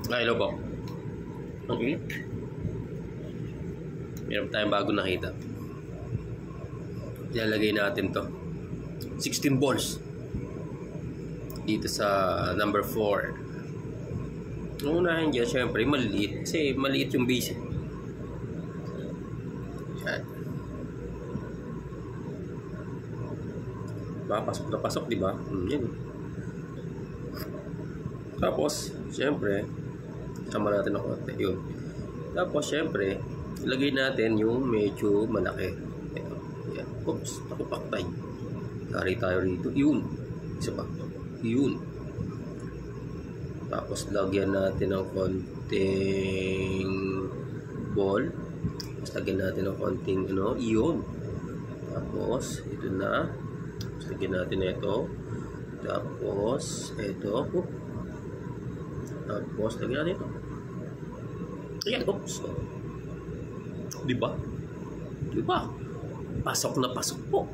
Hello po. Okay. Meron tayong bago nakita. Ilalagay natin to. 16 balls. Dito sa number 4. Ang unahin dyan, syempre, maliit. Kasi maliit yung base. Yan. Pasok na pasok, di ba? Yan. Tapos, syempre, sama natin ng konti. Yun. Tapos, syempre, ilagay natin yung medyo malaki. Ito. Yan. Oops, nakupaktay. Dari tayo rito. Yun. Isa pa. Yun. Tapos, lagyan natin ng konting ball. Tapos, lagyan natin ng konting, yun. Tapos, ito na. Tapos, lagyan natin ito. Tapos, ito. Tapos, lagyan natin ito. Ayan, oops. Diba? Diba? Pasok na pasok po.